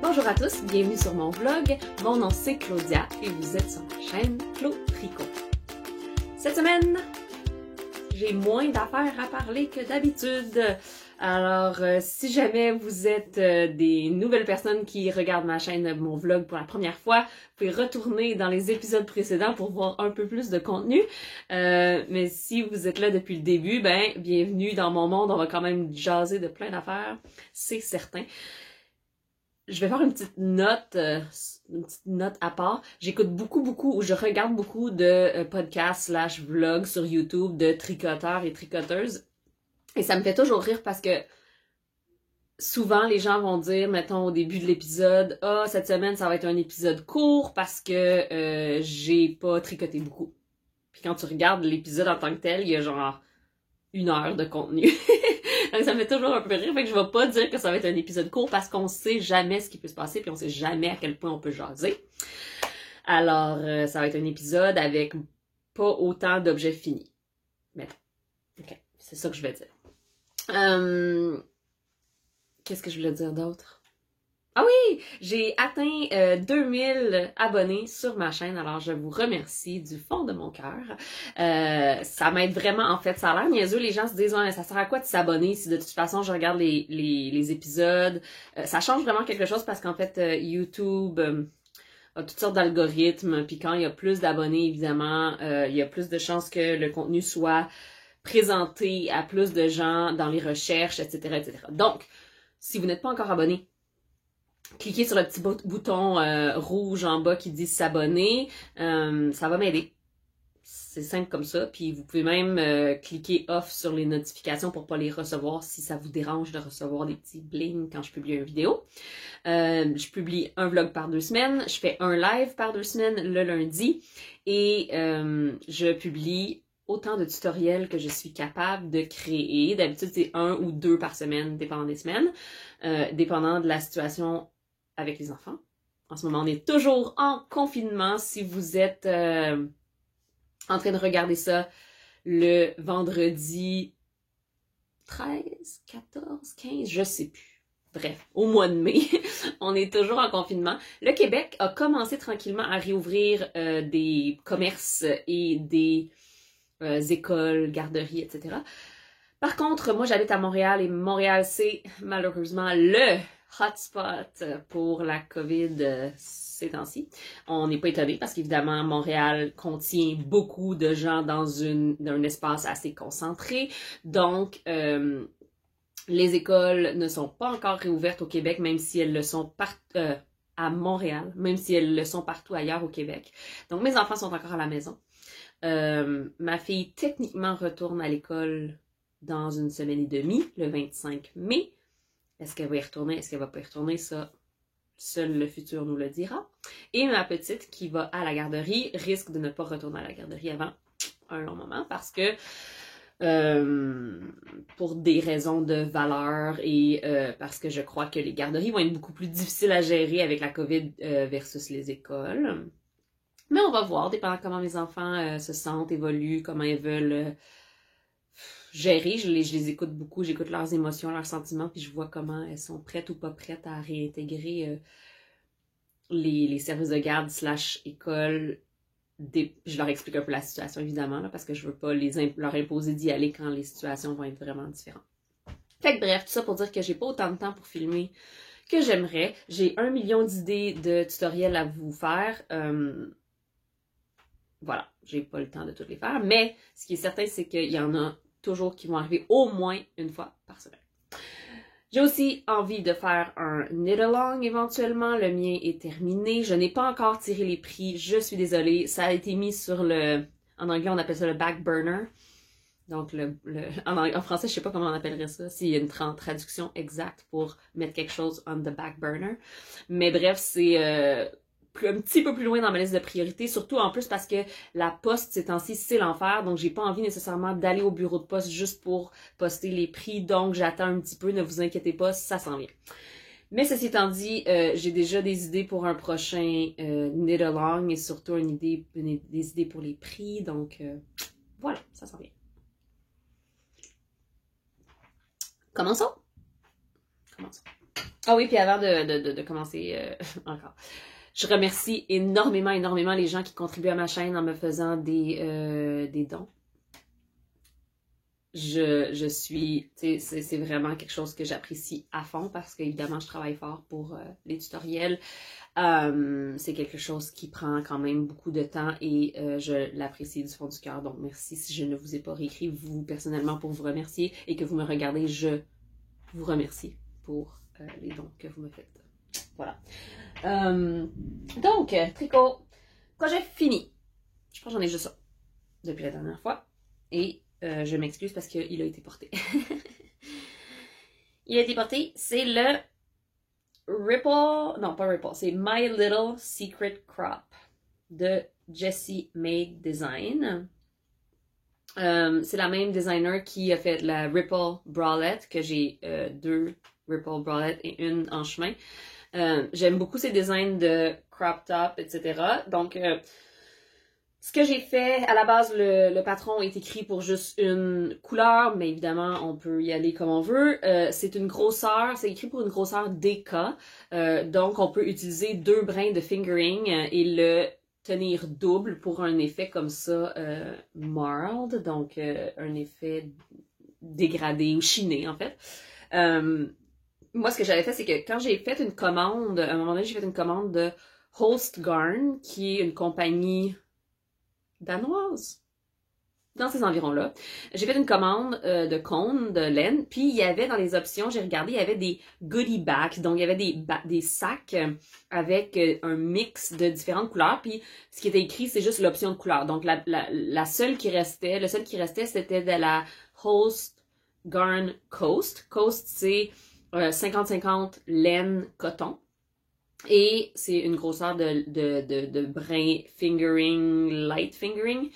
Bonjour à tous, bienvenue sur mon vlog. Mon nom c'est Claudia et vous êtes sur ma chaîne Clo Tricot. Cette semaine, j'ai moins d'affaires à parler que d'habitude. Alors, si jamais vous êtes des nouvelles personnes qui regardent ma chaîne, mon vlog pour la première fois, vous pouvez retourner dans les épisodes précédents pour voir un peu plus de contenu. Mais si vous êtes là depuis le début, ben, bienvenue dans mon monde. On va quand même jaser de plein d'affaires, c'est certain. Je vais faire une petite note à part. J'écoute beaucoup, ou je regarde beaucoup de podcasts / vlogs sur YouTube de tricoteurs et tricoteuses. Et ça me fait toujours rire parce que souvent les gens vont dire, mettons au début de l'épisode, « Ah, cette semaine ça va être un épisode court parce que j'ai pas tricoté beaucoup. » Puis quand tu regardes l'épisode en tant que tel, il y a genre 1 heure de contenu. Donc ça me fait toujours un peu rire, fait que je vais pas dire que ça va être un épisode court parce qu'on sait jamais ce qui peut se passer puis on sait jamais à quel point on peut jaser. Alors, ça va être un épisode avec pas autant d'objets finis. Mais ok, c'est ça que je vais dire. Qu'est-ce que je voulais dire d'autre? Ah oui! J'ai atteint 2000 abonnés sur ma chaîne, alors je vous remercie du fond de mon cœur. Ça m'aide vraiment, en fait, ça a l'air niaiseux, les gens se disent « ça sert à quoi de s'abonner si de toute façon je regarde les épisodes? Ça change vraiment quelque chose parce qu'en fait, YouTube a toutes sortes d'algorithmes, puis quand il y a plus d'abonnés, évidemment, il y a plus de chances que le contenu soit présenté à plus de gens dans les recherches, etc., etc. Donc, si vous n'êtes pas encore abonné, cliquez sur le petit bouton rouge en bas qui dit s'abonner, ça va m'aider. C'est simple comme ça, puis vous pouvez même cliquer off sur les notifications pour pas les recevoir si ça vous dérange de recevoir des petits bling quand je publie une vidéo. Je publie un vlog par 2 semaines, je fais un live par 2 semaines le lundi et je publie autant de tutoriels que je suis capable de créer. D'habitude, c'est 1 ou 2 par semaine, dépendant des semaines, dépendant de la situation avec les enfants. En ce moment, on est toujours en confinement. Si vous êtes en train de regarder ça le vendredi 13, 14, 15, je sais plus. Bref, au mois de mai, on est toujours en confinement. Le Québec a commencé tranquillement à réouvrir des commerces et des écoles, garderies, etc. Par contre, moi j'habite à Montréal et Montréal c'est malheureusement le hotspot pour la COVID ces temps-ci. On n'est pas étonné parce qu'évidemment Montréal contient beaucoup de gens dans un espace assez concentré. Donc les écoles ne sont pas encore réouvertes au Québec, même si elles le sont à Montréal, même si elles le sont partout ailleurs au Québec. Donc mes enfants sont encore à la maison. Ma fille techniquement retourne à l'école dans 1 semaine et demie, le 25 mai. Est-ce qu'elle va y retourner? Est-ce qu'elle va pas y retourner? Ça, seul le futur nous le dira. Et ma petite qui va à la garderie risque de ne pas retourner à la garderie avant un long moment parce que pour des raisons de valeur et parce que je crois que les garderies vont être beaucoup plus difficiles à gérer avec la COVID versus les écoles. Mais on va voir, dépendant comment mes enfants se sentent, évoluent, comment ils veulent gérer. Je les écoute beaucoup, j'écoute leurs émotions, leurs sentiments, puis je vois comment elles sont prêtes ou pas prêtes à réintégrer les services de garde / école. Je leur explique un peu la situation, évidemment, là, parce que je veux pas leur imposer d'y aller quand les situations vont être vraiment différentes. Fait que bref, tout ça pour dire que j'ai pas autant de temps pour filmer que j'aimerais. J'ai 1 million d'idées de tutoriels à vous faire. Voilà, j'ai pas le temps de toutes les faire, mais ce qui est certain, c'est qu'il y en a toujours qui vont arriver au moins 1 fois par semaine. J'ai aussi envie de faire un knit-along éventuellement, le mien est terminé, je n'ai pas encore tiré les prix, je suis désolée, ça a été mis sur en anglais on appelle ça le back burner, donc en français je sais pas comment on appellerait ça, s'il y a une traduction exacte pour mettre quelque chose on the back burner, mais bref c'est un petit peu plus loin dans ma liste de priorités, surtout en plus parce que la poste ces temps-ci c'est l'enfer, donc j'ai pas envie nécessairement d'aller au bureau de poste juste pour poster les prix, donc j'attends un petit peu, ne vous inquiétez pas, ça s'en vient. Mais ceci étant dit, j'ai déjà des idées pour un prochain knit-along et surtout des idées pour les prix, donc voilà, ça s'en vient. Commençons. Ah oui, puis avant de commencer encore, je remercie énormément, énormément les gens qui contribuent à ma chaîne en me faisant des dons. Je suis, c'est vraiment quelque chose que j'apprécie à fond parce qu'évidemment, je travaille fort pour les tutoriels. C'est quelque chose qui prend quand même beaucoup de temps et je l'apprécie du fond du cœur. Donc, merci si je ne vous ai pas réécrit, vous, personnellement, pour vous remercier et que vous me regardez, je vous remercie pour les dons que vous me faites. Voilà. Donc, tricot, projet fini. Je pense que j'en ai juste ça depuis la dernière fois. Et je m'excuse parce qu'il a été porté. Il a été porté, c'est le Ripple, non pas Ripple, c'est My Little Secret Crop de Jessie Made Design. C'est la même designer qui a fait la Ripple Bralette, que j'ai deux Ripple Bralette et une en chemin. J'aime beaucoup ses designs de crop top, etc. Donc, ce que j'ai fait, à la base, le patron est écrit pour juste une couleur, mais évidemment, on peut y aller comme on veut. C'est une grosseur, c'est écrit pour une grosseur DK, donc on peut utiliser 2 brins de fingering et le tenir double pour un effet comme ça, marled, donc un effet dégradé ou chiné en fait. Moi, ce que j'avais fait, c'est que quand j'ai fait une commande, à un moment donné, j'ai fait une commande de Holst Garn, qui est une compagnie danoise, dans ces environs-là. J'ai fait une commande de cônes, de laine, puis il y avait dans les options, j'ai regardé, il y avait des goodie bags, donc il y avait des sacs avec un mix de différentes couleurs, puis ce qui était écrit, c'est juste l'option de couleur. Donc la seule qui restait, le seul qui restait, c'était de la Holst Garn Coast. Coast, c'est 50-50 laine coton. Et c'est une grosseur de brin fingering, light fingering.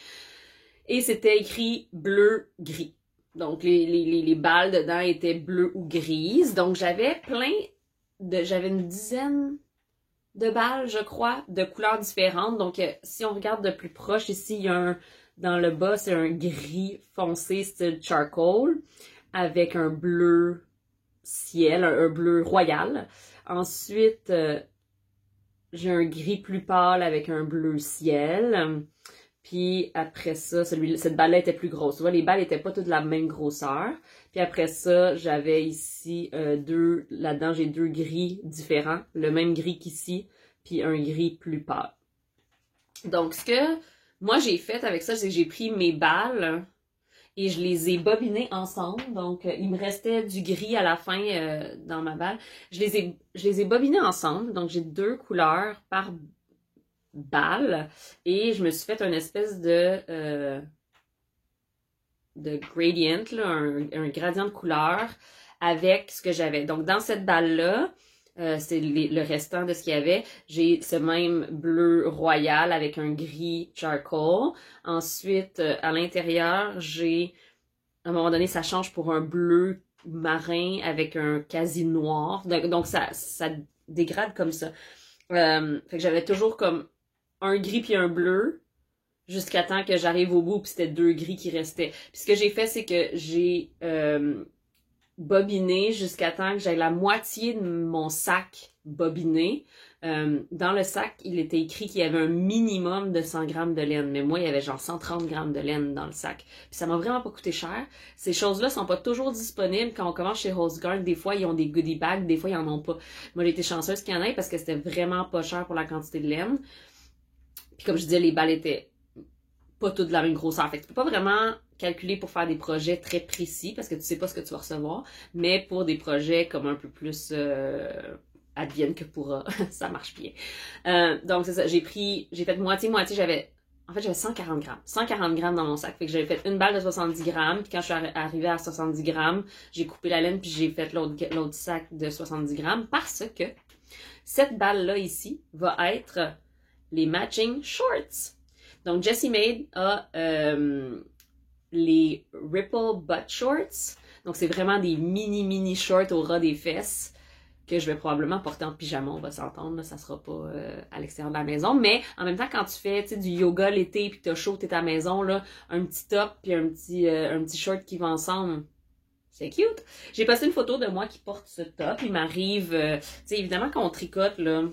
Et c'était écrit bleu-gris. Donc les balles dedans étaient bleues ou grises. Donc j'avais j'avais une dizaine de balles, je crois, de couleurs différentes. Donc si on regarde de plus proche, ici, il y a dans le bas, c'est un gris foncé style charcoal avec un bleu ciel, un bleu royal. Ensuite, j'ai un gris plus pâle avec un bleu ciel. Puis après ça, cette balle-là était plus grosse. Tu vois, les balles étaient pas toutes de la même grosseur. Puis après ça, j'avais ici là-dedans, j'ai 2 gris différents. Le même gris qu'ici, puis un gris plus pâle. Donc, ce que moi j'ai fait avec ça, c'est que j'ai pris mes balles et je les ai bobinées ensemble. Donc, il me restait du gris à la fin dans ma balle. Je les ai bobinées ensemble. Donc, j'ai 2 couleurs par balle. Et je me suis fait une espèce de gradient, là, un gradient de couleur avec ce que j'avais. Donc, dans cette balle-là, c'est le restant de ce qu'il y avait. J'ai ce même bleu royal avec un gris charcoal. Ensuite, à l'intérieur, j'ai, à un moment donné, ça change pour un bleu marin avec un quasi noir. Donc ça dégrade comme ça. Fait que j'avais toujours comme un gris puis un bleu jusqu'à temps que j'arrive au bout puis c'était 2 gris qui restaient. Puis ce que j'ai fait, c'est que j'ai bobiné jusqu'à temps que j'aie la moitié de mon sac bobiné. Dans le sac, il était écrit qu'il y avait un minimum de 100 grammes de laine. Mais moi, il y avait genre 130 grammes de laine dans le sac. Puis ça m'a vraiment pas coûté cher. Ces choses-là sont pas toujours disponibles. Quand on commence chez Holst Garn, des fois, ils ont des goodie bags, des fois, ils en ont pas. Moi, j'ai été chanceuse qu'il y en ait parce que c'était vraiment pas cher pour la quantité de laine. Puis comme je disais, les balles étaient pas toutes de la même grosseur. Fait que tu peux pas vraiment calculer pour faire des projets très précis parce que tu sais pas ce que tu vas recevoir, mais pour des projets comme un peu plus advienne que pourra, ça marche bien. Donc c'est ça, j'ai fait moitié-moitié, j'avais 140 grammes. 140 grammes dans mon sac. Fait que j'avais fait une balle de 70 grammes, puis quand je suis arrivée à 70 grammes, j'ai coupé la laine, puis j'ai fait l'autre sac de 70 grammes parce que cette balle-là ici va être les matching shorts. Donc, Jessie Made a les Ripple Butt Shorts. Donc, c'est vraiment des mini shorts au ras des fesses que je vais probablement porter en pyjama, on va s'entendre. Ça sera pas à l'extérieur de la maison. Mais en même temps, quand tu fais du yoga l'été puis que t'as chaud, t'es à la maison, là, un petit top puis un petit short qui va ensemble, C'est cute. J'ai posté une photo de moi qui porte ce top. Il m'arrive, tu sais, évidemment, quand on tricote, là,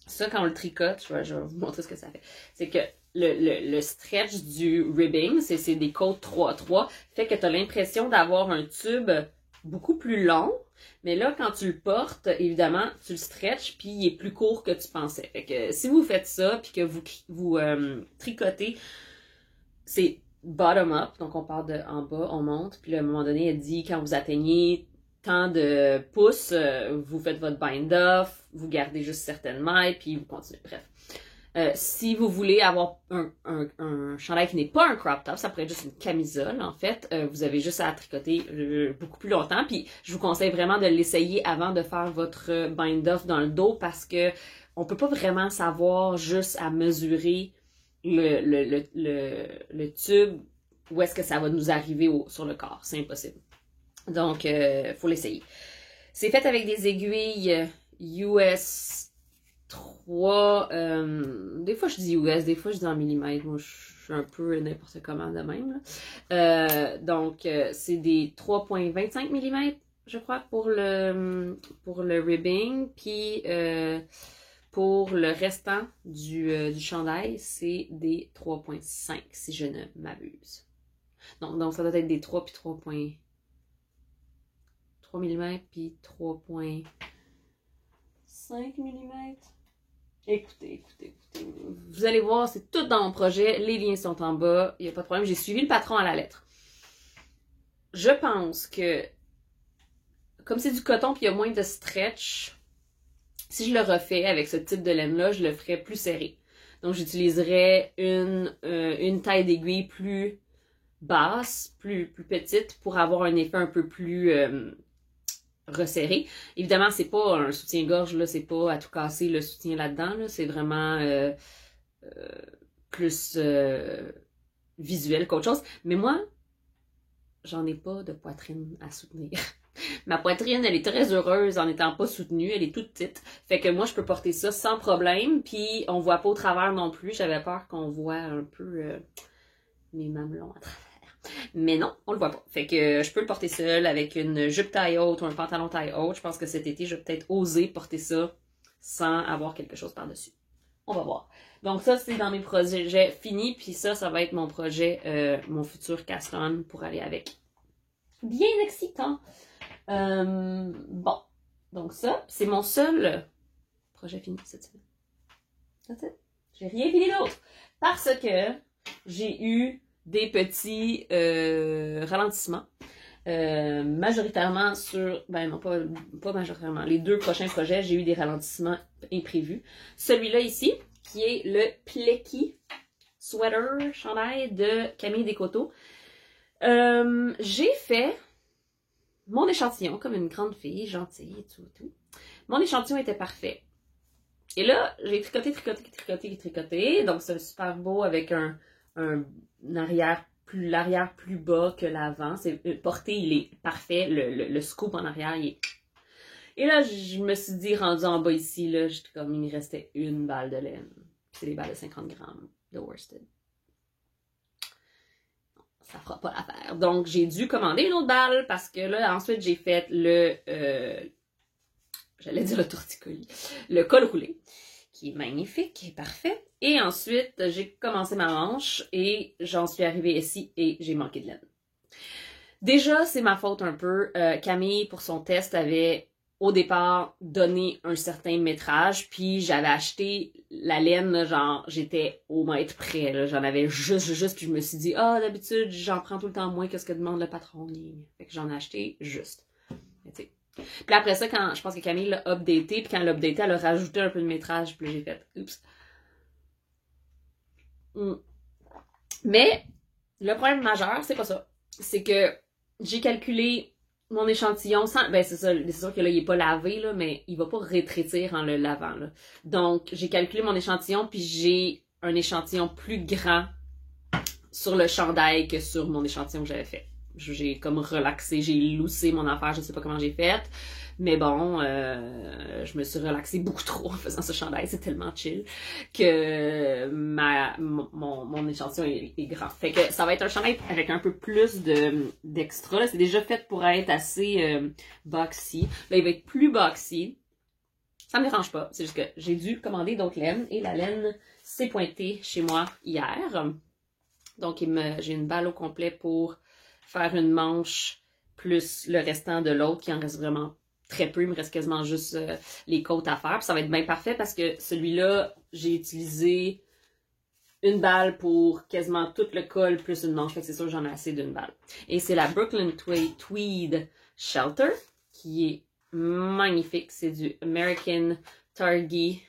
ça, quand on le tricote, je vais vous montrer ce que ça fait. C'est que le stretch du ribbing, c'est des côtes 3-3, fait que tu as l'impression d'avoir un tube beaucoup plus long. Mais là, quand tu le portes, évidemment, tu le stretches, puis il est plus court que tu pensais. Fait que si vous faites ça, puis que vous tricotez, c'est bottom up, donc on part de en bas, on monte, puis là, à un moment donné, elle dit, quand vous atteignez tant de pouces, vous faites votre bind-off, vous gardez juste certaines mailles, puis vous continuez. Bref. Si vous voulez avoir un chandail qui n'est pas un crop top, ça pourrait être juste une camisole, en fait, vous avez juste à tricoter beaucoup plus longtemps, puis je vous conseille vraiment de l'essayer avant de faire votre bind-off dans le dos, parce que on peut pas vraiment savoir juste à mesurer le tube où est-ce que ça va nous arriver sur le corps, c'est impossible. Donc, faut l'essayer. C'est fait avec des aiguilles US 3, des fois je dis US, des fois je dis en millimètres, moi je suis un peu n'importe comment de même. Donc, c'est des 3,25 mm, je crois, pour le ribbing, puis pour le restant du chandail, c'est des 3,5 si je ne m'abuse. Donc ça doit être des 3 puis 3,3 mm puis 3,5 mm. Écoutez. Vous allez voir, c'est tout dans mon projet. Les liens sont en bas. Il n'y a pas de problème. J'ai suivi le patron à la lettre. Je pense que, comme c'est du coton puis il y a moins de stretch, si je le refais avec ce type de laine-là, je le ferais plus serré. Donc, j'utiliserais une taille d'aiguille plus basse, plus petite, pour avoir un effet un peu plus resserré. Évidemment, c'est pas un soutien-gorge, là, c'est pas à tout casser le soutien là-dedans, là, c'est vraiment plus visuel qu'autre chose. Mais moi, j'en ai pas de poitrine à soutenir. Ma poitrine, elle est très heureuse en n'étant pas soutenue, elle est toute petite. Fait que moi, je peux porter ça sans problème, puis on voit pas au travers non plus. J'avais peur qu'on voit un peu mes mamelons à travers. Mais non, on le voit pas. Fait que je peux le porter seul avec une jupe taille haute ou un pantalon taille haute. Je pense que cet été, je vais peut-être oser porter ça sans avoir quelque chose par-dessus. On va voir. Donc ça, c'est dans mes projets finis, puis ça va être mon projet, mon futur cast-on pour aller avec. Bien excitant! Bon, donc ça, c'est mon seul projet fini cette semaine. That's it. J'ai rien fini d'autre. Parce que j'ai eu des petits ralentissements. Majoritairement sur... Ben non, pas majoritairement. Les 2 prochains projets, j'ai eu des ralentissements imprévus. Celui-là ici, qui est le Plecky Sweater chandail de Camille Descoteaux. J'ai fait mon échantillon comme une grande fille, gentille et tout. Mon échantillon était parfait. Et là, j'ai tricoté. Donc, c'est super beau avec l'arrière plus bas que l'avant. C'est porté, il est parfait. Le scoop en arrière, il est... Et là, je me suis dit, rendu en bas ici, là, comme il me restait une balle de laine. C'est des balles de 50 grammes de worsted. Ça fera pas l'affaire. Donc, j'ai dû commander une autre balle parce que là, ensuite, j'ai fait j'allais dire le torticolis, le col roulé, qui est magnifique, qui est parfait. Et ensuite, j'ai commencé ma manche et j'en suis arrivée ici et j'ai manqué de laine. Déjà, c'est ma faute un peu. Camille, pour son test, avait au départ donné un certain métrage, puis j'avais acheté la laine, là, genre, j'étais au mètre près, là, j'en avais juste, puis je me suis dit, d'habitude, j'en prends tout le temps moins que ce que demande le patron. Fait que j'en ai acheté juste. Mais, tu sais. Puis après ça, quand je pense que Camille l'a updaté, puis quand elle l'a updaté, elle a rajouté un peu de métrage, puis j'ai fait, oups. Mais, le problème majeur, c'est pas ça. C'est que j'ai calculé mon échantillon sans... Ben, c'est ça, c'est sûr que là, il est pas lavé, là, mais il va pas rétrécir en le lavant, là. Donc, j'ai calculé mon échantillon, puis j'ai un échantillon plus grand sur le chandail que sur mon échantillon que j'avais fait. J'ai comme relaxé, j'ai loussé mon affaire, je sais pas comment j'ai fait. Mais bon, je me suis relaxée beaucoup trop en faisant ce chandail, c'est tellement chill que mon échantillon est grand. Fait que ça va être un chandail avec un peu plus d'extra. C'est déjà fait pour être assez boxy. Là, il va être plus boxy. Ça me dérange pas, c'est juste que j'ai dû commander d'autres laines et la laine s'est pointée chez moi hier. Donc, j'ai une balle au complet pour faire une manche plus le restant de l'autre qui en reste vraiment très peu. Il me reste quasiment juste les côtes à faire. Puis ça va être bien parfait parce que celui-là, j'ai utilisé une balle pour quasiment tout le col plus une manche. Fait que c'est sûr que j'en ai assez d'une balle. Et c'est la Brooklyn Tweed Shelter qui est magnifique. C'est du American Targhee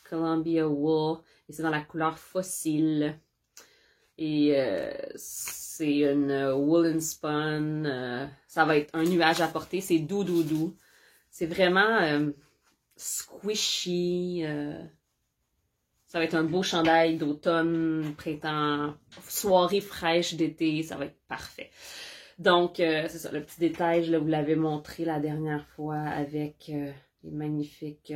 Columbia Wool. Et c'est dans la couleur fossile. Et c'est une woolen spun. Ça va être un nuage à porter. C'est doux, doux, doux. C'est vraiment squishy. Ça va être un beau chandail d'automne, printemps, soirée fraîche d'été. Ça va être parfait. Donc, c'est ça, le petit détail, je vous l'avais montré la dernière fois avec les magnifiques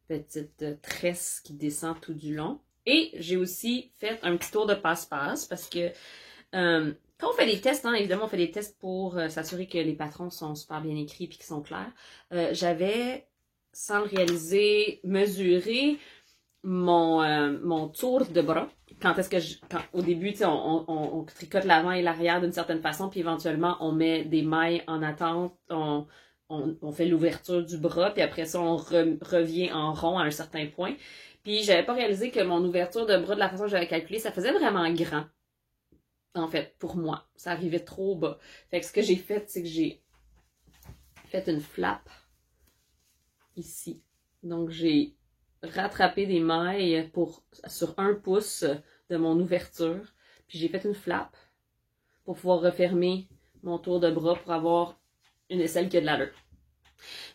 petites tresses qui descendent tout du long. Et j'ai aussi fait un petit tour de passe-passe parce que quand on fait des tests, hein, évidemment on fait des tests pour s'assurer que les patrons sont super bien écrits et qu'ils sont clairs. J'avais, sans le réaliser, mesuré mon tour de bras. Quand est-ce que au début, on tricote l'avant et l'arrière d'une certaine façon, puis éventuellement, on met des mailles en attente, on fait l'ouverture du bras, puis après ça, on revient en rond à un certain point. Puis j'avais pas réalisé que mon ouverture de bras, de la façon que j'avais calculé, ça faisait vraiment grand. En fait, pour moi. Ça arrivait trop bas. Fait que ce que j'ai fait, c'est que j'ai fait une flap ici. Donc j'ai rattrapé des mailles sur 1 pouce de mon ouverture. Puis j'ai fait une flap pour pouvoir refermer mon tour de bras pour avoir une aisselle qui a de l'allure.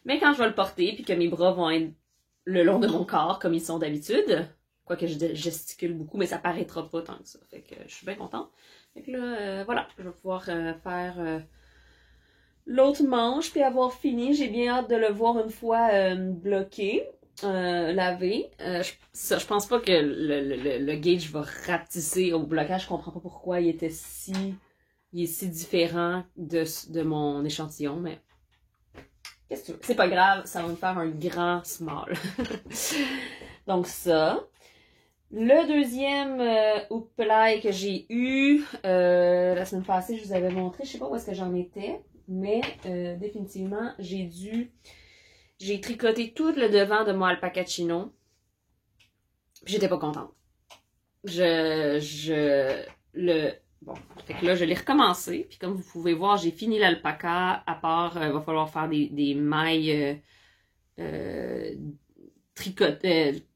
Mais quand je vais le porter, puis que mes bras vont être le long de mon corps comme ils sont d'habitude, quoique je gesticule beaucoup, mais ça paraîtra pas tant que ça. Fait que je suis bien contente. Fait que là, voilà, je vais pouvoir faire l'autre manche, puis avoir fini. J'ai bien hâte de le voir une fois bloqué. Lavé. Je pense pas que le gauge va rapetisser au blocage. Je comprends pas pourquoi il est si différent de mon échantillon, mais qu'est-ce que tu veux? C'est pas grave, ça va me faire un grand small. Donc ça. Le deuxième hoopelay que j'ai eu la semaine passée, je vous avais montré, je sais pas où est-ce que j'en étais, mais définitivement, j'ai tricoté tout le devant de mon alpaca chino. J'étais pas contente. Bon, fait que là, je l'ai recommencé. Puis comme vous pouvez voir, j'ai fini l'alpaca. À part, il va falloir faire des mailles,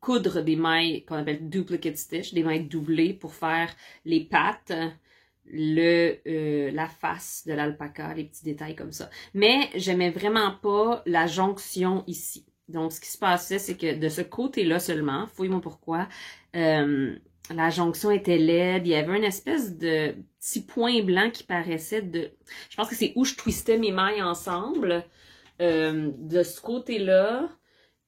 coudre des mailles qu'on appelle duplicate stitch, des mailles doublées pour faire les pattes, la face de l'alpaca, les petits détails comme ça. Mais j'aimais vraiment pas la jonction ici. Donc, ce qui se passait, c'est que de ce côté-là seulement, fouille-moi pourquoi, la jonction était laide. Il y avait une espèce de petit point blanc qui paraissait de... Je pense que c'est où je twistais mes mailles ensemble. De ce côté-là,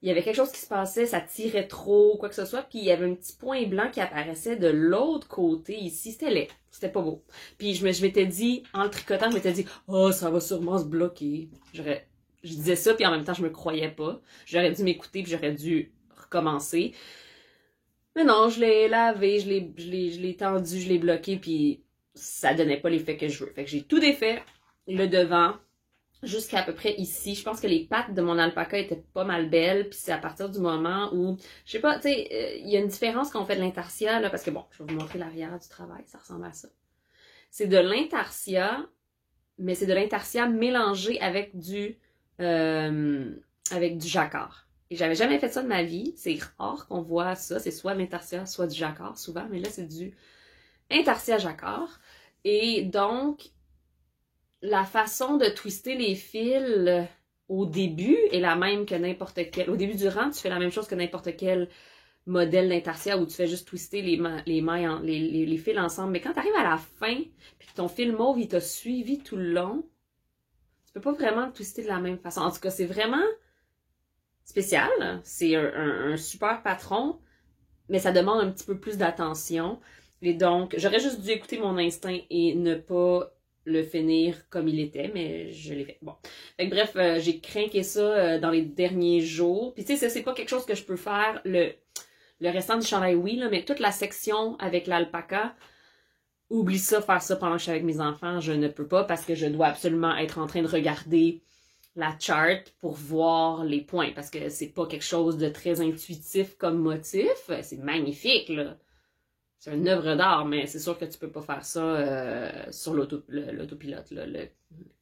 il y avait quelque chose qui se passait, ça tirait trop, quoi que ce soit, puis il y avait un petit point blanc qui apparaissait de l'autre côté ici. C'était laid, c'était pas beau. Puis je m'étais dit, en le tricotant, je m'étais dit « Oh, ça va sûrement se bloquer. » Je disais ça, puis en même temps, je me croyais pas. J'aurais dû m'écouter, puis j'aurais dû recommencer. Mais non, je l'ai lavé, je l'ai tendu, je l'ai bloqué, puis ça donnait pas l'effet que je veux. Fait que j'ai tout défait, le devant, jusqu'à peu près ici. Je pense que les pattes de mon alpaca étaient pas mal belles, puis c'est à partir du moment où, je sais pas, tu sais, il y a une différence quand on fait de l'intarsia, là, parce que bon, je vais vous montrer l'arrière du travail, ça ressemble à ça. C'est de l'intarsia, mais c'est de l'intarsia mélangé avec du jacquard. Et j'avais jamais fait ça de ma vie. C'est rare qu'on voit ça. C'est soit de l'intarsia, soit du jacquard, souvent. Mais là, c'est du intarsia jacquard. Et donc, la façon de twister les fils au début est la même que n'importe quel. Au début du rang, tu fais la même chose que n'importe quel modèle d'intarsia où tu fais juste twister les fils ensemble. Mais quand tu arrives à la fin, puis que ton fil mauve, il t'a suivi tout le long, tu peux pas vraiment le twister de la même façon. En tout cas, c'est vraiment spécial. C'est un super patron, mais ça demande un petit peu plus d'attention. Et donc, j'aurais juste dû écouter mon instinct et ne pas le finir comme il était, mais je l'ai fait. Bon. Fait que bref, j'ai craqué ça dans les derniers jours. Puis tu sais, c'est pas quelque chose que je peux faire. Le restant du chandail, oui, là, mais toute la section avec l'alpaca, oublie ça, faire ça pendant que je suis avec mes enfants, je ne peux pas parce que je dois absolument être en train de regarder la chart pour voir les points, parce que c'est pas quelque chose de très intuitif comme motif. C'est magnifique, là. C'est une œuvre d'art, mais c'est sûr que tu peux pas faire ça sur l'autopilote, le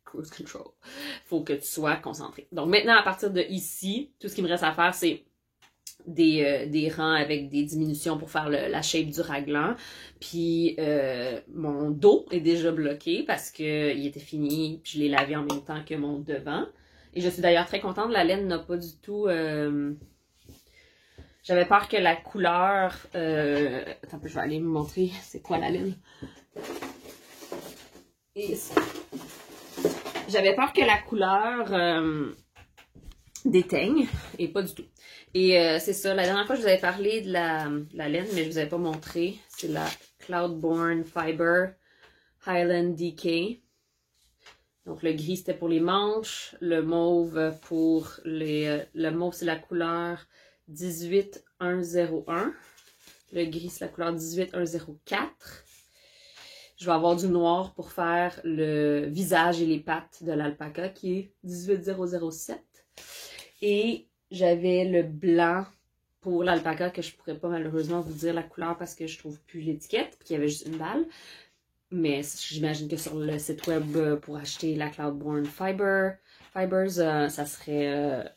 cruise control. Faut que tu sois concentré. Donc maintenant, à partir de ici, tout ce qui me reste à faire, c'est des rangs avec des diminutions pour faire la shape du raglan. Puis mon dos est déjà bloqué parce que il était fini, puis je l'ai lavé en même temps que mon devant. Et je suis d'ailleurs très contente, la laine n'a pas du tout... J'avais peur que la couleur... Attends un peu, je vais aller vous montrer c'est quoi la laine. Et j'avais peur que la couleur déteigne, et pas du tout. Et c'est ça, la dernière fois je vous avais parlé de la laine, mais je vous avais pas montré. C'est la Cloudborne Fiber Highland DK. Donc le gris c'était pour les manches, le mauve pour les... le mauve c'est la couleur 18101. Le gris c'est la couleur 18104. Je vais avoir du noir pour faire le visage et les pattes de l'alpaca qui est 18007. Et j'avais le blanc pour l'alpaca que je pourrais pas malheureusement vous dire la couleur parce que je trouve plus l'étiquette, puis qu'il y avait juste une balle. Mais j'imagine que sur le site web pour acheter la Cloudborne Fibers, ça serait...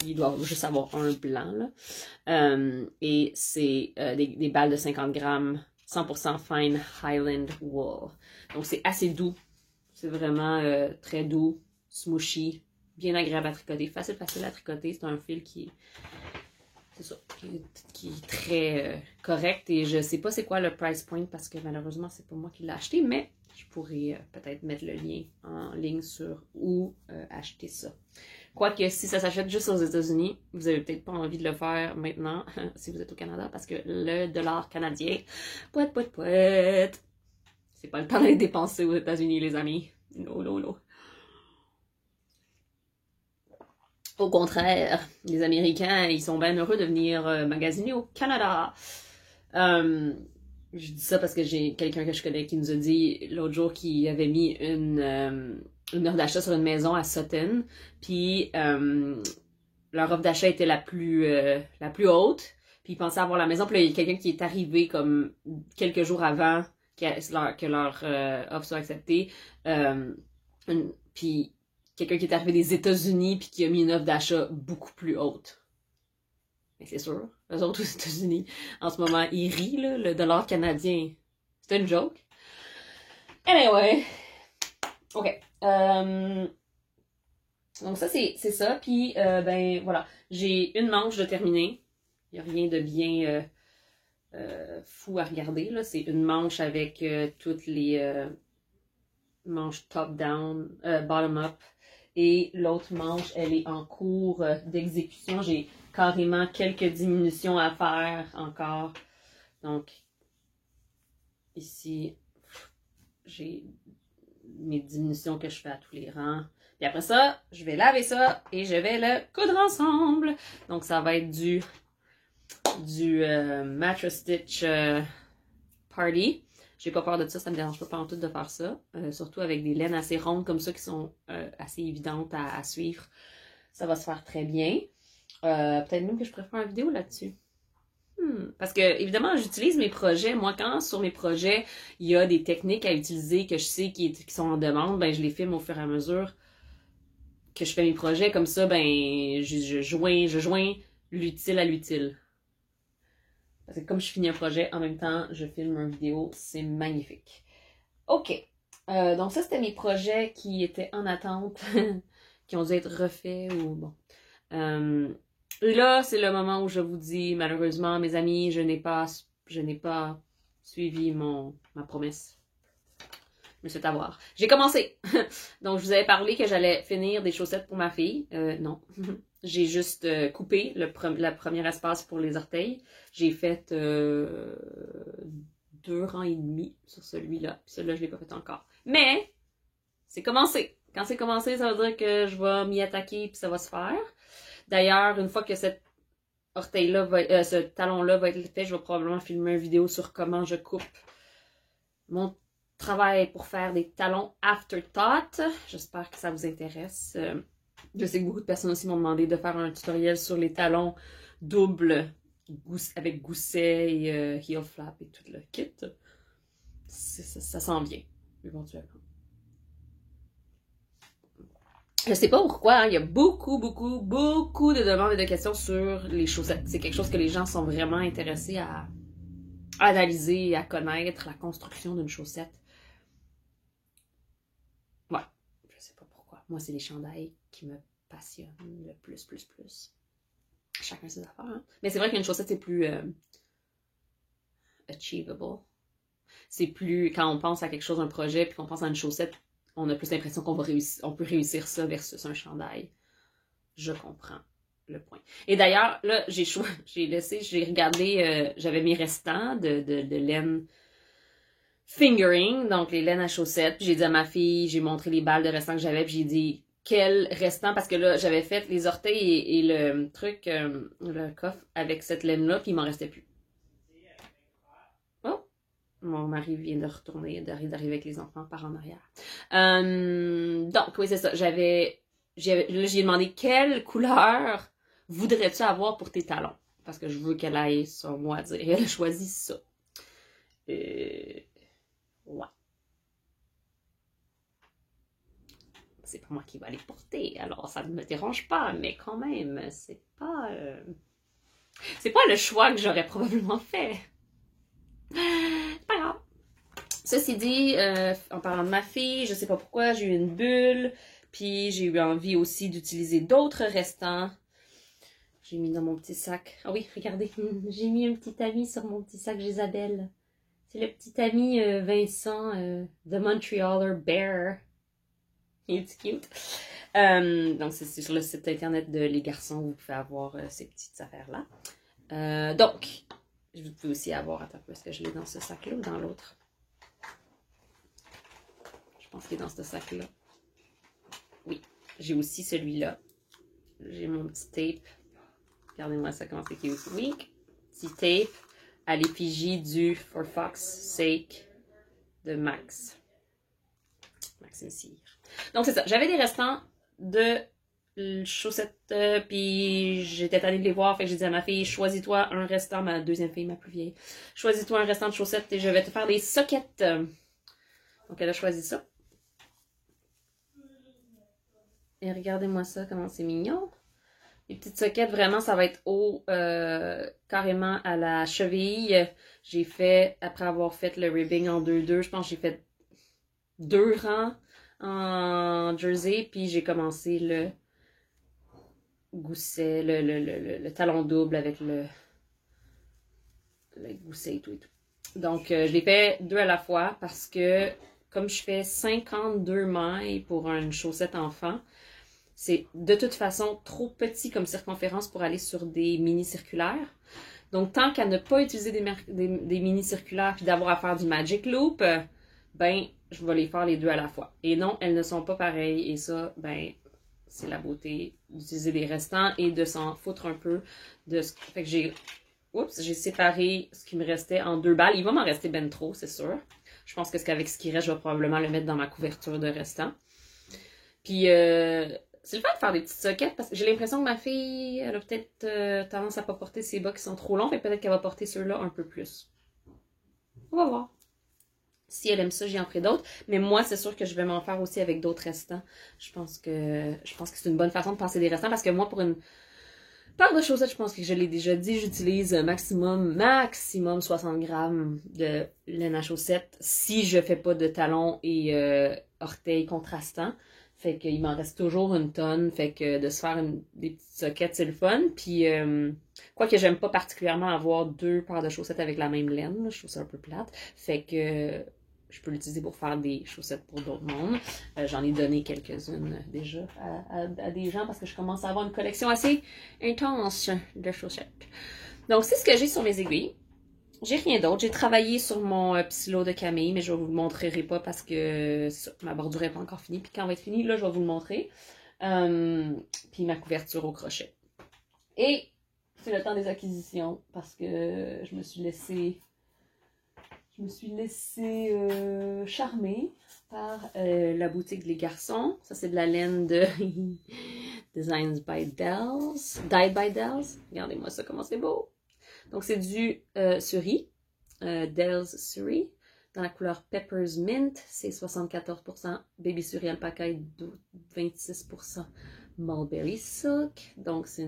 il doit juste avoir un blanc, là. Et c'est des balles de 50 grammes, 100% fine Highland wool. Donc c'est assez doux. C'est vraiment très doux, smooshy, bien agréable à tricoter. Facile à tricoter. C'est un fil qui est très correct. Et je sais pas c'est quoi le price point parce que malheureusement c'est pas moi qui l'ai acheté, mais je pourrais peut-être mettre le lien en ligne sur où acheter ça. Quoique si ça s'achète juste aux États-Unis, vous avez peut-être pas envie de le faire maintenant si vous êtes au Canada parce que le dollar canadien, pouet. C'est pas le temps d'être dépensé aux États-Unis, les amis. No. Au contraire, les Américains, ils sont bien heureux de venir magasiner au Canada. Je dis ça parce que j'ai quelqu'un que je connais qui nous a dit l'autre jour qu'il avait mis une offre d'achat sur une maison à Sutton, puis leur offre d'achat était la plus haute, puis ils pensaient avoir la maison, puis là, il y a quelqu'un qui est arrivé comme quelques jours avant que leur offre soit acceptée, puis quelqu'un qui est arrivé des États-Unis puis qui a mis une offre d'achat beaucoup plus haute. Mais c'est sûr, eux autres aux États-Unis, en ce moment, ils rient, là, le dollar canadien. C'est une joke. Anyway. OK. Donc ça, c'est ça. Puis, ben, voilà. J'ai une manche de terminée. Il n'y a rien de bien fou à regarder, là. C'est une manche avec toutes les manches top-down, bottom-up. Et l'autre manche, elle est en cours d'exécution. J'ai carrément quelques diminutions à faire encore. Donc, ici, j'ai mes diminutions que je fais à tous les rangs. Puis après ça, je vais laver ça et je vais le coudre ensemble. Donc, ça va être du Mattress Stitch Party. J'ai pas peur de ça me dérange pas en tout de faire ça. Surtout avec des laines assez rondes comme ça qui sont assez évidentes à suivre. Ça va se faire très bien. Peut-être même que je pourrais faire une vidéo là-dessus. Parce que, évidemment, j'utilise mes projets. Moi, quand sur mes projets, il y a des techniques à utiliser que je sais qui sont en demande, ben je les filme au fur et à mesure que je fais mes projets. Comme ça, ben je joins l'utile à l'utile. Parce que comme je finis un projet, en même temps, je filme une vidéo. C'est magnifique. OK. Donc ça, c'était mes projets qui étaient en attente, qui ont dû être refaits ou bon. Là, c'est le moment où je vous dis, malheureusement, mes amis, je n'ai pas suivi ma promesse. me suis fait avoir. J'ai commencé. Donc, je vous avais parlé que j'allais finir des chaussettes pour ma fille. Non. J'ai juste coupé le premier espace pour les orteils. J'ai fait 2 rangs et demi sur celui-là. Puis celui-là, je l'ai pas fait encore. Mais, c'est commencé. Quand c'est commencé, ça veut dire que je vais m'y attaquer puis ça va se faire. D'ailleurs, une fois que cet orteil-là ce talon-là va être fait, je vais probablement filmer une vidéo sur comment je coupe mon travail pour faire des talons afterthought. J'espère que ça vous intéresse. Je sais que beaucoup de personnes aussi m'ont demandé de faire un tutoriel sur les talons doubles avec gousset et heel flap et tout le kit. Ça s'en vient, éventuellement. Je sais pas pourquoi, hein, il y a beaucoup de demandes et de questions sur les chaussettes. C'est quelque chose que les gens sont vraiment intéressés à analyser, à connaître, la construction d'une chaussette. Ouais, je sais pas pourquoi. Moi, c'est les chandails qui me passionnent le plus. Chacun ses affaires, hein. Mais c'est vrai qu'une chaussette, c'est plus achievable. C'est plus, quand on pense à quelque chose, un projet, puis qu'on pense à une chaussette, on a plus l'impression qu'on peut réussir ça versus un chandail. Je comprends le point. Et d'ailleurs, là, j'ai regardé, j'avais mes restants de laine fingering, donc les laines à chaussettes. Puis j'ai dit à ma fille, j'ai montré les balles de restants que j'avais, puis j'ai dit quel restant, parce que là, j'avais fait les orteils et le truc, le coffre avec cette laine-là, puis il m'en restait plus. Oh! Mon mari vient de retourner, d'arriver avec les enfants par en arrière. Donc, oui, c'est ça. Là, j'ai demandé quelle couleur voudrais-tu avoir pour tes talons? Parce que je veux qu'elle aille son mot à dire. Et elle a choisi ça. Ouais. C'est pas moi qui va les porter, alors ça ne me dérange pas, mais quand même, c'est pas le choix que j'aurais probablement fait. C'est pas grave. Ceci dit, en parlant de ma fille, je sais pas pourquoi, j'ai eu une bulle, puis j'ai eu envie aussi d'utiliser d'autres restants. J'ai mis dans mon petit sac. Ah oui, regardez, j'ai mis un petit ami sur mon petit sac Isabelle. C'est le petit ami Vincent, The Montrealer Bear. Il est cute. Donc, c'est sur le site internet de Les Garçons, vous pouvez avoir ces petites affaires-là. Donc, vous pouvez aussi avoir, attends, est-ce que je l'ai dans ce sac-là ou dans l'autre? Je pense qu'il est dans ce sac-là. Oui, j'ai aussi celui-là. J'ai mon petit tape. Regardez-moi ça, comment c'est cute. Oui, petit tape à l'effigie du For Fox's Sake de Maxime Cyr. Donc, c'est ça. J'avais des restants de chaussettes, puis j'étais allée les voir, fait que j'ai dit à ma fille, choisis-toi un restant, ma deuxième fille, ma plus vieille, choisis-toi un restant de chaussettes et je vais te faire des sockets. Donc, elle a choisi ça. Et regardez-moi ça, comment c'est mignon. Les petites sockets, vraiment, ça va être haut, carrément à la cheville. J'ai fait, après avoir fait le ribbing en 2-2, je pense que j'ai fait 2 rangs en jersey, puis j'ai commencé le gousset, le talon double avec le gousset et tout. Donc, je l'ai fait 2 à la fois parce que, comme je fais 52 mailles pour une chaussette enfant, c'est de toute façon trop petit comme circonférence pour aller sur des mini-circulaires. Donc, tant qu'à ne pas utiliser des mini-circulaires puis d'avoir à faire du magic loop, ben, je vais les faire les 2 à la fois. Et non, elles ne sont pas pareilles. Et ça, ben, c'est la beauté d'utiliser des restants et de s'en foutre un peu de ce fait que j'ai séparé ce qui me restait en 2 balles. Il va m'en rester ben trop, c'est sûr. Je pense qu'avec ce qui reste, je vais probablement le mettre dans ma couverture de restants. Puis, c'est le fait de faire des petites sockets parce que j'ai l'impression que ma fille, elle a peut-être tendance à pas porter ses bas qui sont trop longs, et peut-être qu'elle va porter ceux-là un peu plus. On va voir. Si elle aime ça, j'y en ferai d'autres. Mais moi, c'est sûr que je vais m'en faire aussi avec d'autres restants. Je pense que c'est une bonne façon de passer des restants parce que moi, pour une paire de chaussettes, je pense que je l'ai déjà dit, j'utilise maximum 60 grammes de laine à chaussettes si je fais pas de talons et orteils contrastants. Fait qu'il m'en reste toujours une tonne. Fait que de se faire des petites sockets, c'est le fun. Puis, quoique j'aime pas particulièrement avoir 2 paires de chaussettes avec la même laine. Là, je trouve ça un peu plate. Fait que je peux l'utiliser pour faire des chaussettes pour d'autres mondes. J'en ai donné quelques-unes déjà à des gens parce que je commence à avoir une collection assez intense de chaussettes. Donc, c'est ce que j'ai sur mes aiguilles. J'ai rien d'autre. J'ai travaillé sur mon petit lot de Camille, mais je ne vous le montrerai pas parce que ma bordure n'est pas encore finie. Puis quand elle va être finie, là, je vais vous le montrer. Puis ma couverture au crochet. Et c'est le temps des acquisitions parce que je me suis laissée charmer par la boutique Les Garçons. Ça, c'est de la laine de Designs by Dells. Dyed by Dells. Regardez-moi ça, comment c'est beau. Donc, c'est du Suri, Dells Suri, dans la couleur Peppers Mint. C'est 74% Baby Suri Alpaca et 26% Mulberry Silk. Donc, c'est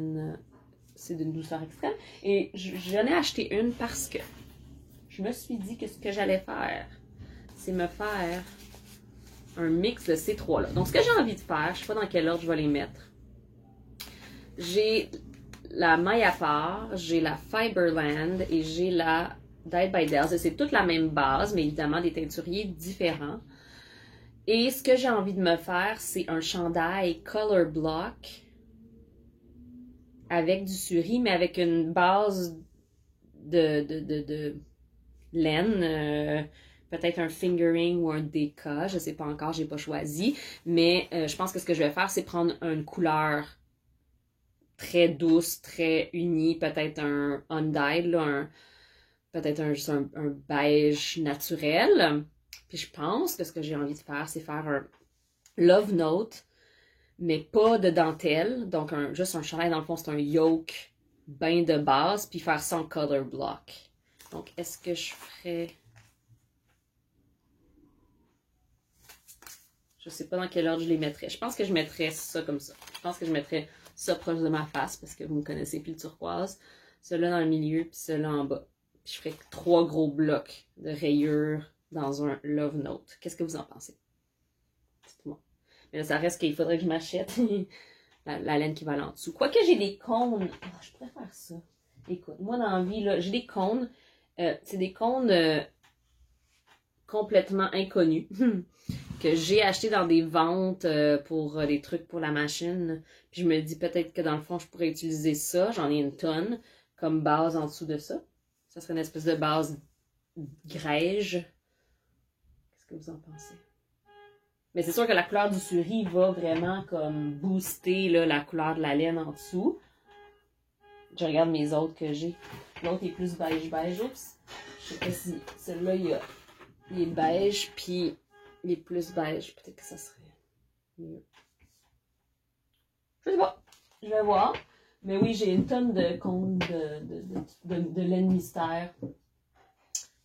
d'une douceur extrême. Et j'en ai acheté une parce que je me suis dit que ce que j'allais faire, c'est me faire un mix de ces trois-là. Donc, ce que j'ai envie de faire, je ne sais pas dans quel ordre je vais les mettre. J'ai la Maya Part, j'ai la Fiberland et j'ai la Dyed by Dells. C'est toute la même base, mais évidemment des teinturiers différents. Et ce que j'ai envie de me faire, c'est un chandail Color Block avec du suri, mais avec une base de laine, peut-être un fingering ou un DK, je sais pas encore, j'ai pas choisi, mais je pense que ce que je vais faire, c'est prendre une couleur très douce, très unie, peut-être un undyed, peut-être juste un beige naturel. Puis je pense que ce que j'ai envie de faire, c'est faire un love note, mais pas de dentelle, donc juste un chandail, dans le fond, c'est un yoke bain de base, puis faire ça en color block. Donc, est-ce que je ferais... Je sais pas dans quel ordre je les mettrais. Je pense que je mettrais ça comme ça. Je pense que je mettrais ça proche de ma face, parce que vous me connaissez, puis le turquoise. Celui-là dans le milieu, puis celui-là en bas. Puis je ferais 3 gros blocs de rayures dans un love note. Qu'est-ce que vous en pensez? Dites-moi. Mais là, ça reste qu'il faudrait que je m'achète la laine qui va aller en dessous. Quoique j'ai des cônes. Oh, je pourrais faire ça. Écoute, moi dans la vie, là, j'ai des cônes. C'est des cônes complètement inconnus que j'ai acheté dans des ventes pour des trucs pour la machine. Puis je me dis peut-être que dans le fond, je pourrais utiliser ça. J'en ai une tonne comme base en dessous de ça. Ça serait une espèce de base grège. Qu'est-ce que vous en pensez? Mais c'est sûr que la couleur du suri va vraiment comme booster là, la couleur de la laine en dessous. Je regarde mes autres que j'ai. L'autre est plus beige. Oups. Je sais pas si celui-là, il est beige, puis il est plus beige. Peut-être que ça serait mieux. Je sais pas. Je vais voir. Mais oui, j'ai une tonne de cônes de laine mystère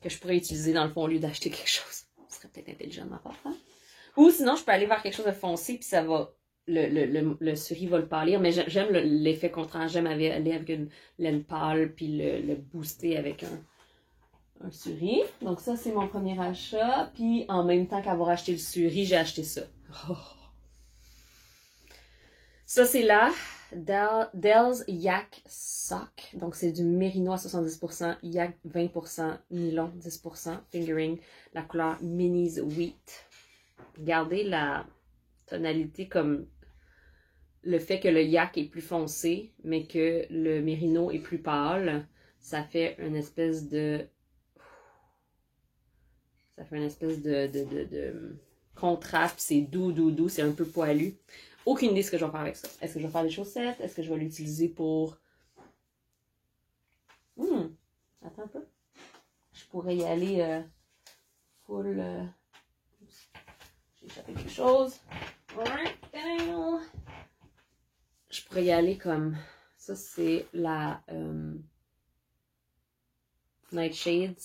que je pourrais utiliser dans le fond au lieu d'acheter quelque chose. Ce serait peut-être intelligent de ma part. Hein? Ou sinon, je peux aller vers quelque chose de foncé, puis ça va... Le suri va le pâlir, mais j'aime l'effet contraire. J'aime aller avec une laine pâle, puis le booster avec un suri. Donc ça, c'est mon premier achat. Puis en même temps qu'avoir acheté le suri, j'ai acheté ça. Oh. Ça, c'est la Dells Yak Sock. Donc c'est du mérino à 70%, yak 20%, nylon 10%, fingering, la couleur Minis Wheat. Regardez la tonalité comme le fait que le yak est plus foncé, mais que le mérino est plus pâle. Ça fait une espèce de... contraste, c'est doux, c'est un peu poilu. Aucune idée de ce que je vais faire avec ça. Est-ce que je vais faire des chaussettes? Est-ce que je vais l'utiliser pour... Attends un peu. Je pourrais y aller full... J'ai échappé quelque chose. Je pourrais y aller comme... Ça, c'est la Nightshades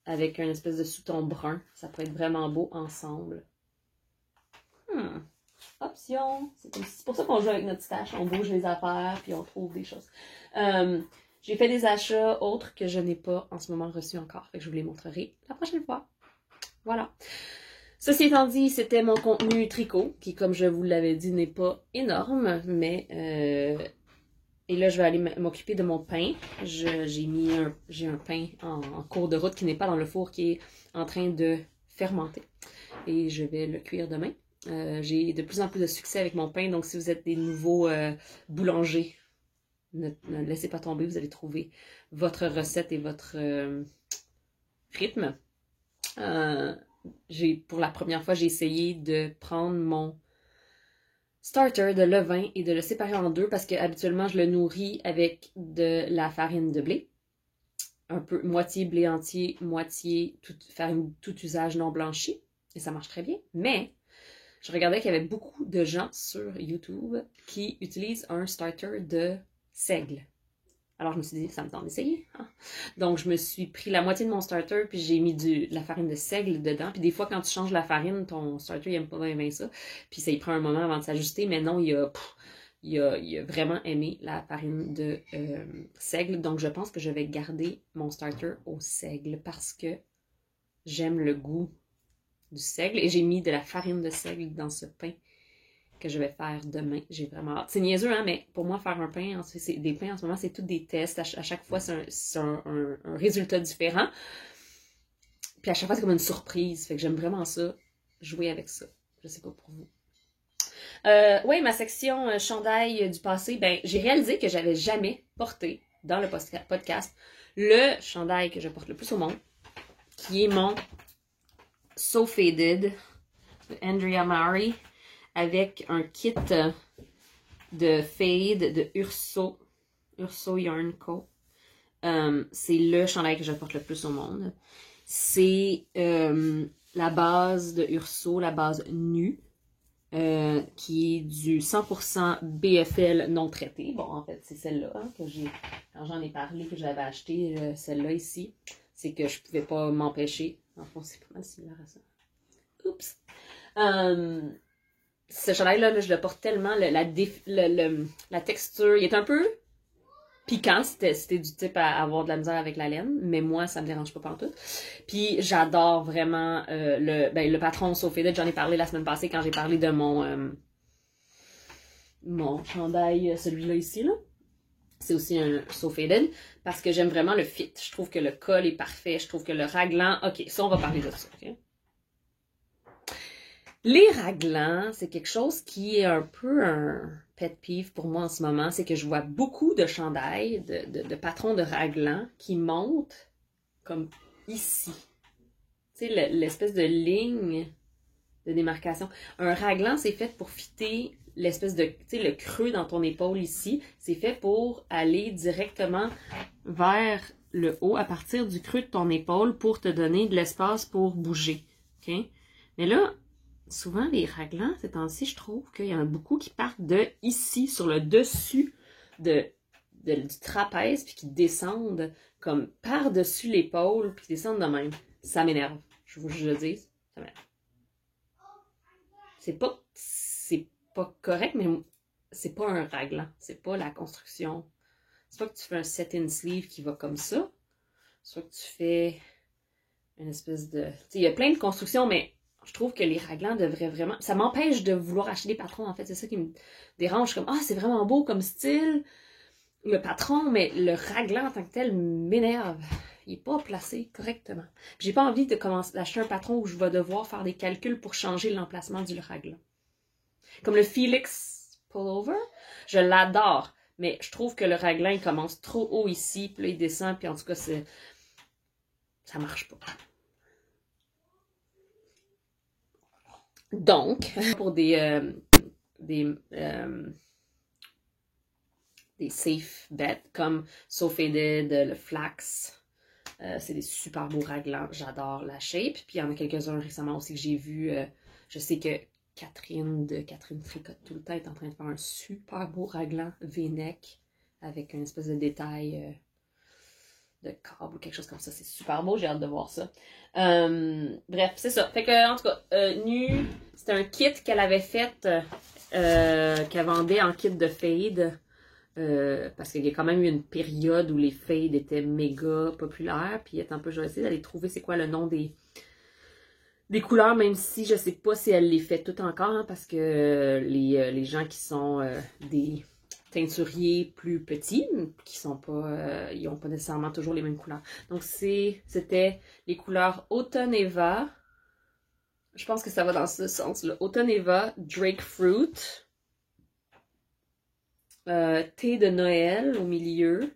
avec un espèce de sous-ton brun. Ça pourrait être vraiment beau ensemble. Option. C'est pour ça qu'on joue avec notre stash. On bouge les affaires, puis on trouve des choses. J'ai fait des achats autres que je n'ai pas en ce moment reçus encore. Fait que je vous les montrerai la prochaine fois. Voilà. Ceci étant dit, c'était mon contenu tricot, qui, comme je vous l'avais dit, n'est pas énorme, mais... Et là, je vais aller m'occuper de mon pain. J'ai un pain en cours de route qui n'est pas dans le four, qui est en train de fermenté et je vais le cuire demain. J'ai de plus en plus de succès avec mon pain, donc si vous êtes des nouveaux boulangers, ne laissez pas tomber, vous allez trouver votre recette et votre rythme. Pour la première fois, j'ai essayé de prendre mon starter de levain et de le séparer en deux parce que habituellement je le nourris avec de la farine de blé. Un peu moitié blé entier, moitié farine tout usage non blanchi. Et ça marche très bien. Mais je regardais qu'il y avait beaucoup de gens sur YouTube qui utilisent un starter de seigle. Alors je me suis dit, ça me tente d'essayer. Hein? Donc je me suis pris la moitié de mon starter, puis j'ai mis de la farine de seigle dedans. Puis des fois, quand tu changes la farine, ton starter, il aime pas bien ça. Puis ça y prend un moment avant de s'ajuster, mais non, il a vraiment aimé la farine de seigle. Donc je pense que je vais garder mon starter au seigle parce que j'aime le goût du seigle. Et j'ai mis de la farine de seigle dans ce pain que je vais faire demain. J'ai vraiment hâte. C'est niaiseux, hein, mais pour moi, faire un pain, des pains en ce moment, c'est tous des tests. À chaque fois, c'est un résultat différent. Puis à chaque fois, c'est comme une surprise. Fait que j'aime vraiment ça, jouer avec ça. Je sais pas pour vous. Oui, ma section chandail du passé, ben j'ai réalisé que j'avais jamais porté dans le podcast le chandail que je porte le plus au monde, qui est mon So Faded de Andrea Mari, avec un kit de fade de Urso Yarn Co. C'est le chandail que je porte le plus au monde. C'est la base de Urso, la base nue, qui est du 100% BFL non traité. Bon, en fait, c'est celle-là hein, quand j'en ai parlé, que j'avais acheté, celle-là ici. C'est que je pouvais pas m'empêcher. En fond, c'est pas mal similaire à ça. Oups! Ce chandail-là, je le porte tellement, la texture, il est un peu piquant, c'était du type à avoir de la misère avec la laine, mais moi, ça me dérange pas pantoute. Puis j'adore vraiment le patron So Faded, j'en ai parlé la semaine passée quand j'ai parlé de mon chandail, celui-là ici, là. C'est aussi un So Faded, parce que j'aime vraiment le fit. Je trouve que le col est parfait, je trouve que le raglan, ok, ça on va parler de ça, ok? Les raglans, c'est quelque chose qui est un peu un pet peeve pour moi en ce moment. C'est que je vois beaucoup de chandails, de patrons de raglans qui montent comme ici. Tu sais, l'espèce de ligne de démarcation. Un raglan, c'est fait pour fitter l'espèce de, tu sais, le creux dans ton épaule ici. C'est fait pour aller directement vers le haut à partir du creux de ton épaule pour te donner de l'espace pour bouger. OK? Mais là, souvent, les raglans, ces temps-ci, je trouve qu'il y en a beaucoup qui partent de ici, sur le dessus du trapèze, puis qui descendent comme par-dessus l'épaule, puis qui descendent de même. Ça m'énerve. Je vous le dis, ça m'énerve. C'est pas correct, mais c'est pas un raglan. C'est pas la construction. C'est pas que tu fais un set-in sleeve qui va comme ça. Soit que tu fais une espèce de... Tu sais, il y a plein de constructions, mais je trouve que les raglans devraient vraiment... Ça m'empêche de vouloir acheter des patrons, en fait. C'est ça qui me dérange. Comme, c'est vraiment beau comme style, le patron, mais le raglan en tant que tel m'énerve. Il n'est pas placé correctement. J'ai pas envie de commencer d'acheter un patron où je vais devoir faire des calculs pour changer l'emplacement du raglan. Comme le Felix Pullover, je l'adore, mais je trouve que le raglan, il commence trop haut ici, puis là, il descend, puis en tout cas, ça marche pas. Donc, pour des safe bets comme So Faded, le Flax, c'est des super beaux raglans. J'adore la shape. Puis il y en a quelques-uns récemment aussi que j'ai vu. Je sais que Catherine Tricote tout le temps est en train de faire un super beau raglan V-neck avec une espèce de détail de câble ou quelque chose comme ça. C'est super beau, j'ai hâte de voir ça. Bref, c'est ça. Fait que, en tout cas, nu, c'était un kit qu'elle avait fait, qu'elle vendait en kit de fade. Parce qu'il y a quand même eu une période où les fades étaient méga populaires. Puis attends un peu, je vais essayer d'aller trouver c'est quoi le nom des couleurs, même si je sais pas si elle les fait toutes encore, hein, parce que les gens qui sont des teinturiers plus petits, qui sont pas, ils ont pas nécessairement toujours les mêmes couleurs. Donc c'était les couleurs Automne Eva, je pense que ça va dans ce sens-là. Autoneva, Drake Fruit, thé de Noël au milieu.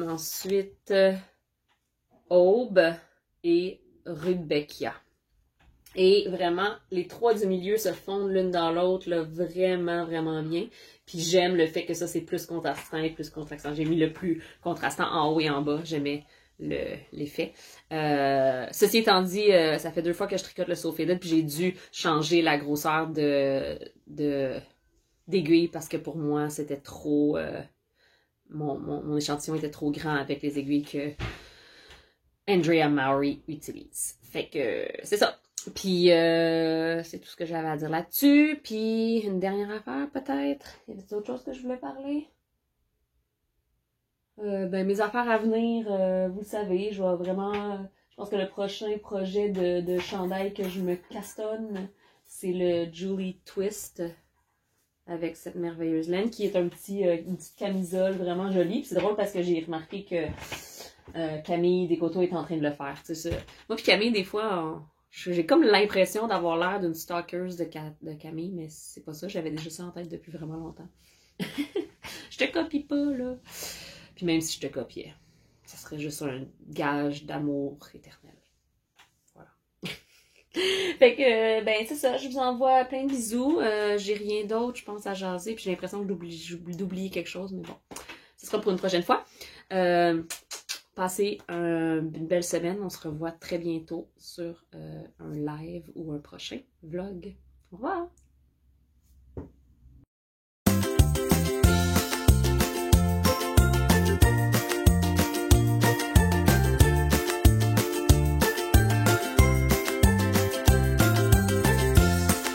Ensuite, Aube et Rudbeckia. Et vraiment, les trois du milieu se fondent l'une dans l'autre, là, vraiment, vraiment bien. Puis j'aime le fait que ça, c'est plus contrastant et plus contrastant. J'ai mis le plus contrastant en haut et en bas. J'aimais l'effet. Ceci étant dit, ça fait 2 fois que je tricote le So Faded, puis j'ai dû changer la grosseur d'aiguille parce que pour moi, c'était trop... mon échantillon était trop grand avec les aiguilles que Andrea Mowry utilise. Fait que c'est ça. Puis c'est tout ce que j'avais à dire là-dessus. Puis une dernière affaire peut-être. Y avait d'autres choses que je voulais parler? Ben mes affaires à venir, vous le savez, je vais vraiment. Je pense que le prochain projet de chandail que je me castonne, c'est le Julie Twist avec cette merveilleuse laine qui est une petite camisole vraiment jolie. Puis c'est drôle parce que j'ai remarqué que Camille Descoteaux est en train de le faire. Tu sais, ça. Moi puis Camille, des fois, j'ai comme l'impression d'avoir l'air d'une stalkeuse de Camille, mais c'est pas ça. J'avais déjà ça en tête depuis vraiment longtemps. Je te copie pas, là. Puis même si je te copiais, ça serait juste un gage d'amour éternel. Voilà. Fait que, ben, c'est ça. Je vous envoie plein de bisous. J'ai rien d'autre, je pense, à jaser. Puis j'ai l'impression que j'oublie d'oublier quelque chose, mais bon. Ce sera pour une prochaine fois. Passez une belle semaine. On se revoit très bientôt sur un live ou un prochain vlog. Au revoir!